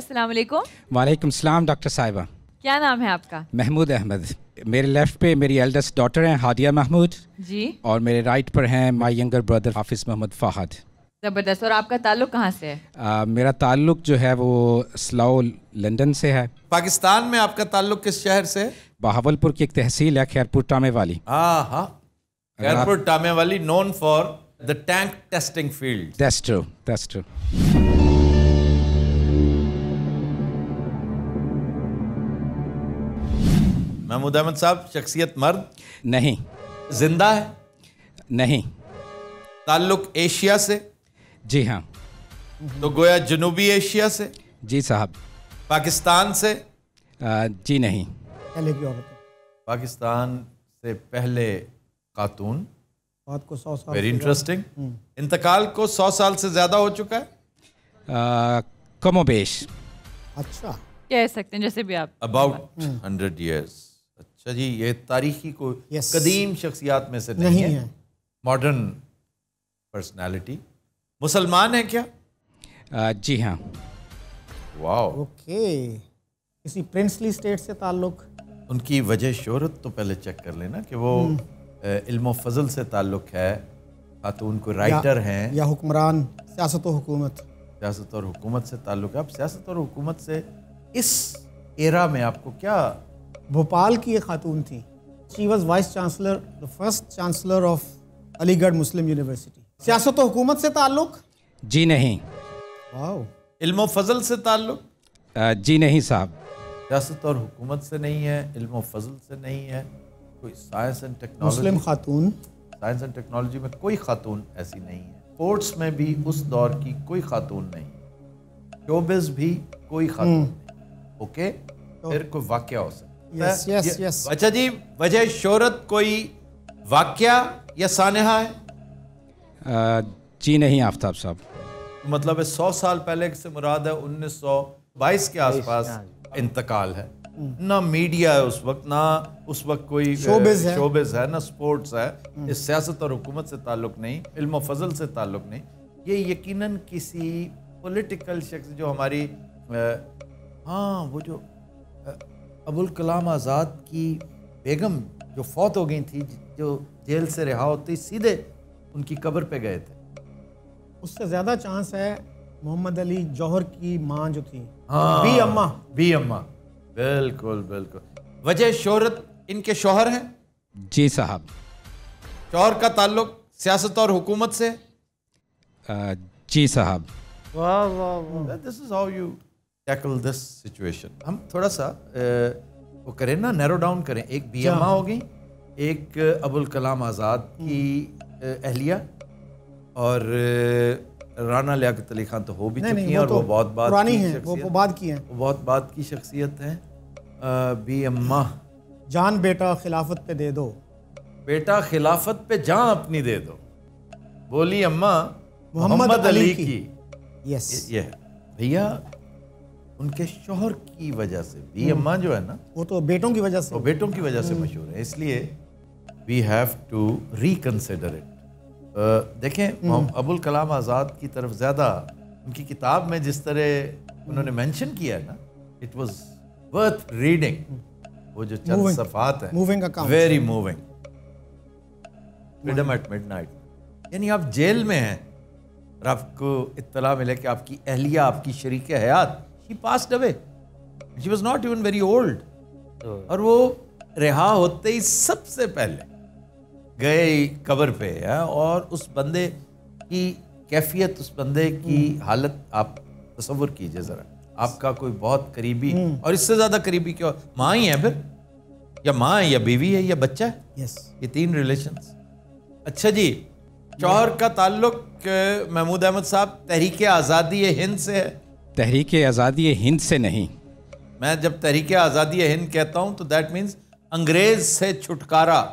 السلام علیکم. وعلیکم السلام ڈاکٹر صاحبہ. کیا نام ہے آپ کا؟ محمود احمد. میرے لیفٹ پہ میری ایلڈسٹ ڈاٹر ہیں ہادیہ محمود جی. اور میرے رائٹ پر ہیں مائی ینگر بردر حافظ محمد فہد. زبردست. اور آپ کا تعلق کہاں سے ہے؟ میرا تعلق جو ہے وہ سلاؤ لندن سے ہے. پاکستان میں آپ کا تعلق کس شہر سے؟ بہاولپور کی ایک تحصیل ہے خیرپور ٹامے والی. ہاں Khairpur Tamewali known for the tank testing field. That's true, that's true. Mahmood Ahmed صاحب شخصیت مرد نہیں. زندہ ہے؟ نہیں. تعلق ایشیا سے؟ جی ہاں. تو گویا جنوبی ایشیا سے؟ جی صاحب. پاکستان سے؟ جی نہیں. پہلے کی عورت. پاکستان سے پہلے خاتون. بات کو 100 سال. Very interesting. انتقال کو 100 سال سے زیادہ ہو چکا ہے؟ کم و بیش. اچھا کہہ سکتے ہیں جیسے بھی آپ. About 100 years. اچھا جی. یہ تاریخی کو قدیم شخصیات میں سے نہیں ہے. Modern personality. مسلمان ہیں کیا؟ جی ہاں. واو. اوکے. کسی پرنسلی اسٹیٹ سے تعلق؟ ان کی وجہ شہرت تو پہلے چیک کر لینا کہ وہ علم و فضل سے تعلق ہے. خاتون کو رائٹر ہیں یا حکمران سیاست و حکومت؟ سیاست اور حکومت سے تعلق ہے. اب سیاست اور حکومت سے اس ایرا میں آپ کو کیا؟ بھوپال کی ایک خاتون تھی. She was vice chancellor the first chancellor of Aligarh Muslim university. سیاست و حکومت سے تعلق؟ جی نہیں. واو. علم و فضل سے تعلق؟ جی نہیں صاحب. سیاست اور حکومت سے نہیں ہے, علم و فضل سے نہیں ہے. کوئی سائنس اینڈ ٹیکنالوجی؟ مسلم خاتون. سائنس اینڈ ٹیکنالوجی میں کوئی خاتون ایسی نہیں ہے. اسپورٹس میں بھی اس دور کی کوئی خاتون نہیں. شوبز بھی کوئی خاتون نہیں. اوکے. پھر کوئی واقعہ ہو سکتا ہے. اچھا جی. وجہ شہرت کوئی واقعہ یا سانحہ ہے؟ جی نہیں آفتاب صاحب. مطلب 100 سال پہلے سے مراد ہے 1922 کے آس پاس انتقال ہے. نہ میڈیا ہے اس وقت, نہ اس وقت کوئی شوبز ہے, نہ سپورٹس ہے. اس سیاست اور حکومت سے تعلق نہیں, علم و فضل سے تعلق نہیں. یہ یقیناً کسی پولیٹیکل شخص جو ہماری وہ جو ابوالکلام آزاد کی بیگم جو فوت ہو گئی تھی, جو جیل سے رہا ہوتی سیدھے ان کی قبر پہ گئے تھے. اس سے زیادہ چانس ہے محمد علی جوہر کی ماں جو تھی, بی اماں. بالکل بالکل. وجہ شہرت ان کے شوہر ہیں؟ جی صاحب. شوہر کا تعلق سیاست اور حکومت سے؟ جی صاحب. This is how you tackle this situation. ہم تھوڑا سا وہ کریں نا, نیرو ڈاؤن کریں. ایک بی اماں ہو گئی, ایک ابوالکلام آزاد کی اہلیہ, اور رانا لیاقت علی خان تو ہو بھی چکی ہیں اور وہ بہت بعد کی شخصیت ہیں. بی اماں. جان بیٹا خلافت پہ دے دو. بیٹا خلافت پہ جان اپنی دے دو. بولی اماں محمد علی کی. یہ بھیا ان کے شوہر کی وجہ سے بی اماں جو ہے نا, وہ تو بیٹوں کی وجہ سے, وہ بیٹوں کی وجہ سے مشہور ہے. اس لیے we have to reconsider it. دیکھیں ابوالکلام آزاد کی طرف زیادہ ان کی کتاب میں جس طرح انہوں نے مینشن کیا ہے نا, اٹ واز ورتھ ریڈنگ. وہ جو چند صفحات ہیں very moving. Freedom at midnight. یعنی آپ جیل میں ہیں اور آپ کو اطلاع ملے کہ آپ کی اہلیہ, آپ کی شریک حیات, she passed away. She was not even very old. اور وہ رہا ہوتے ہی سب سے پہلے گئے قبر پہ, اور اس بندے کی کیفیت, اس بندے کی حالت آپ تصور کیجئے ذرا. آپ کا کوئی بہت قریبی, اور اس سے زیادہ قریبی کیا, ماں ہی ہے پھر, یا ماں ہے یا بیوی ہے یا بچہ ہے. یہ 3 ریلیشنز. اچھا جی. شوہر کا تعلق محمود احمد صاحب تحریک آزادی ہند سے ہے؟ تحریک آزادی ہند سے نہیں. میں جب تحریک آزادی ہند کہتا ہوں تو دیٹ مینز انگریز سے چھٹکارا.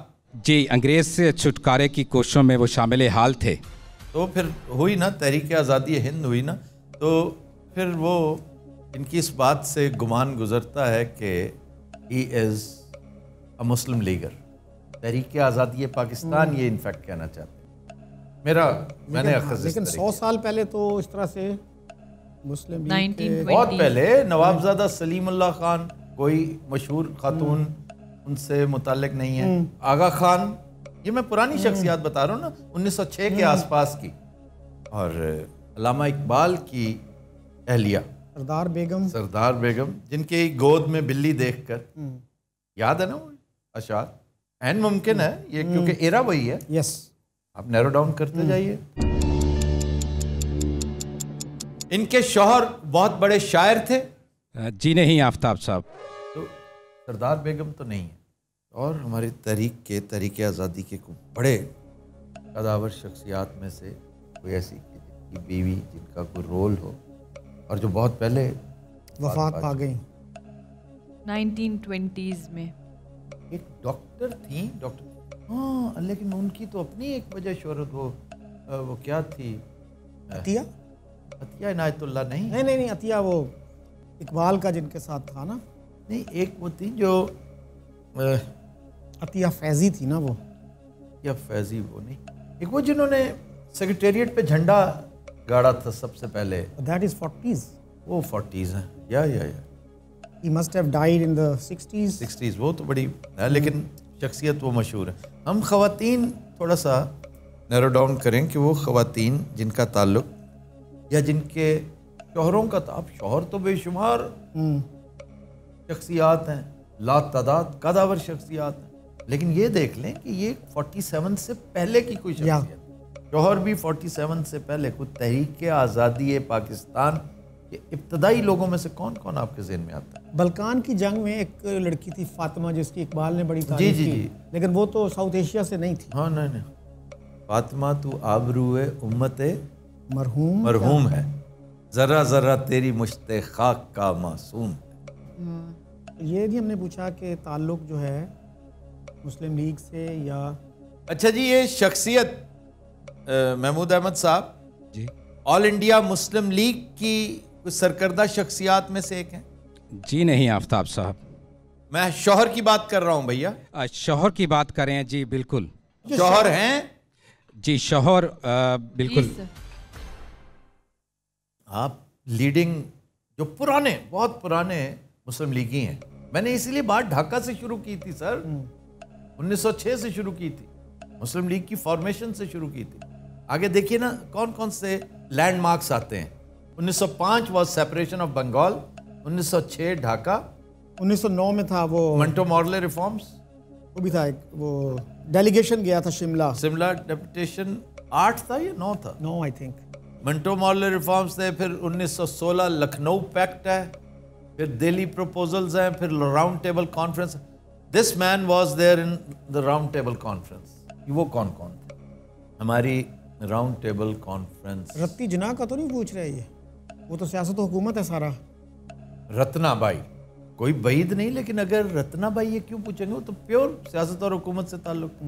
جی, انگریز سے چھٹکارے کی کوششوں میں وہ شامل حال تھے. تو پھر ہوئی نا تحریک آزادی ہند ہوئی نا, تو پھر وہ ان کی اس بات سے گمان گزرتا ہے کہ ہی از اے مسلم لیگر. تحریک آزادی پاکستان یہ انفیکٹ کہنا چاہتے ہیں. میں نے لیکن 100 سال پہلے تو اس طرح سے مسلم 1920 بہت پہلے نوابزادہ سلیم اللہ خان کوئی مشہور خاتون ان سے متعلق نہیں ہے. آغا خان، یہ میں پرانی شخصیات بتا رہا ہوں نا، 1906 کے آس پاس کی. اور علامہ اقبال کی اہلیہ سردار بیگم جن کے گود میں بلی دیکھ کر، یاد ہے نا وہ اشعار؟ این ممکن ہے یہ کیونکہ ایرا وہی ہے. یس، آپ نیرو ڈاؤن کرتے جائیے. ان کے شوہر بہت بڑے شاعر تھے؟ جی نہیں آفتاب صاحب. تو سردار بیگم تو نہیں ہے. اور ہماری تحریک آزادی کے کوئی بڑے قداور شخصیات میں سے کوئی ایسی کی بیوی جن کا کوئی رول ہو اور جو بہت پہلے وفات پا گئی 1920s میں. ایک ڈاکٹر تھیں، ہاں، لیکن ان کی تو اپنی ایک وجہ شہرت، وہ کیا تھی؟ عطیہ عنایت اللہ نہیں نہیں عطیہ وہ اقبال کا جن کے ساتھ تھا نا. نہیں، ایک وہ تھی جو عطیہ فیضی تھی نا. وہ یا فیضی وہ نہیں، ایک وہ جنہوں نے سیکریٹریٹ پہ جھنڈا گاڑا تھا سب سے پہلے. That is 40s. وہ 40s ہیں یا He must have died in the 60s. 60s. وہ تو بڑی ہے، لیکن شخصیت وہ مشہور ہے. ہم خواتین تھوڑا سا نیرو ڈاؤن کریں کہ وہ خواتین جن کا تعلق یا جن کے شوہروں کا، اب شوہر تو بے شمار شخصیات ہیں، لا تعداد قداور شخصیات ہیں، لیکن یہ دیکھ لیں کہ یہ 47 سے پہلے کی کوئی شخصیت، شوہر بھی 47 سے پہلے. کوئی تحریک آزادی پاکستان کے ابتدائی لوگوں میں سے کون کون آپ کے ذہن میں آتا ہے؟ بلکان کی جنگ میں ایک لڑکی تھی فاطمہ، جس کی اقبال نے بڑی تعریف کی، لیکن وہ تو ساؤتھ ایشیا سے نہیں تھی. ہاں نہیں، فاطمہ تو آبرو امت مرحوم ہے، ذرا ذرا تیری مشت خاک کا معصوم. یہ نہیں ہم نے پوچھا کہ تعلق جو ہے مسلم لیگ سے یا. اچھا جی، یہ شخصیت محمود احمد صاحب جی آل انڈیا مسلم لیگ کی کچھ سرکردہ شخصیات میں سے ایک ہیں؟ جی نہیں آفتاب صاحب. میں شوہر کی بات کر رہا ہوں بھیا. شوہر کی بات کریں؟ جی بالکل. شوہر ہیں؟ جی شوہر بالکل. آپ لیڈنگ جو پرانے، بہت پرانے مسلم لیگی ہیں. میں نے اسی لیے بات ڈھاکہ سے شروع کی تھی سر، 1906 سے شروع کی تھی، مسلم لیگ کی فارمیشن سے شروع کی تھی. آگے دیکھیے نا کون کون سے لینڈ مارکس آتے ہیں. 1905 was separation of Bengal, 1906 Dhaka, 1909 میں تھا وہ منٹو مارلے ریفارمز، وہ بھی تھا ایک، وہ ڈیلیگیشن گیا تھا شملہ ڈیپوٹیشن 8 تھا یا 9 تھا؟ 9 آئی تھنک. منٹو مارلے ریفارمز تھے، پھر 1916 لکھنؤ پیکٹ ہے، پھر دہلی پروپوزلز ہیں، پھر round table conference. This man was there in the round table conference. وہ کون کون تھے ہماری round table conference? Ratti Jinnah کا تو نہیں پوچھ رہے یہ؟ وہ تو سیاست و حکومت ہے سارا. رتنا بائی کوئی بعید نہیں، لیکن اگر رتنا بائی یہ کیوں پوچھیں گے؟ وہ تو پیور سیاست اور حکومت سے تعلق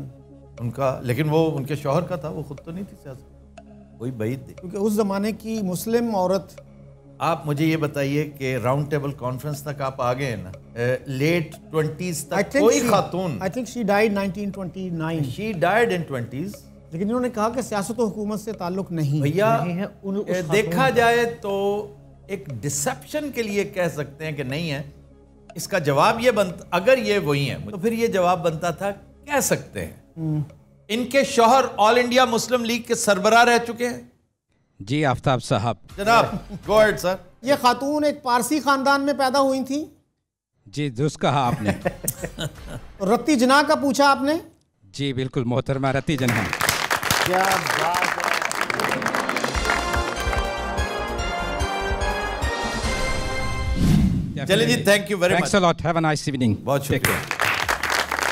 ان کا، لیکن وہ ان کے شوہر کا تھا، وہ خود تو نہیں تھی سیاست، کوئی بعید نہیں. کیونکہ اس زمانے کی مسلم عورت. آپ مجھے یہ بتائیے کہ راؤنڈ ٹیبل کانفرنس تک آپ آگے ہیں نا، لیٹ 20s تک کوئی خاتون. I think she died 1929. She died in 20s. لیکن انہوں نے کہا کہ سیاست و حکومت سے تعلق نہیں. بھیا دیکھا جائے تو ایک ڈسیپشن کے لیے کہہ سکتے ہیں کہ نہیں ہے. اس کا جواب یہ بنتا، اگر یہ وہی ہیں تو پھر یہ جواب بنتا تھا کہہ سکتے ہیں ان کے شوہر آل انڈیا مسلم لیگ کے سربراہ رہ چکے ہیں. جی آفتاب صاحب. جناب گو اہیڈ سر. یہ خاتون ایک پارسی خاندان میں پیدا ہوئی تھی. جی درست کہا آپ نے. رتی جناح کا پوچھا آپ نے؟ جی بالکل محترمہ رتی جناح. کیا بات ہے. چلیں جی، thank you very much. Thanks a lot. Have a nice evening. بہت شکریہ.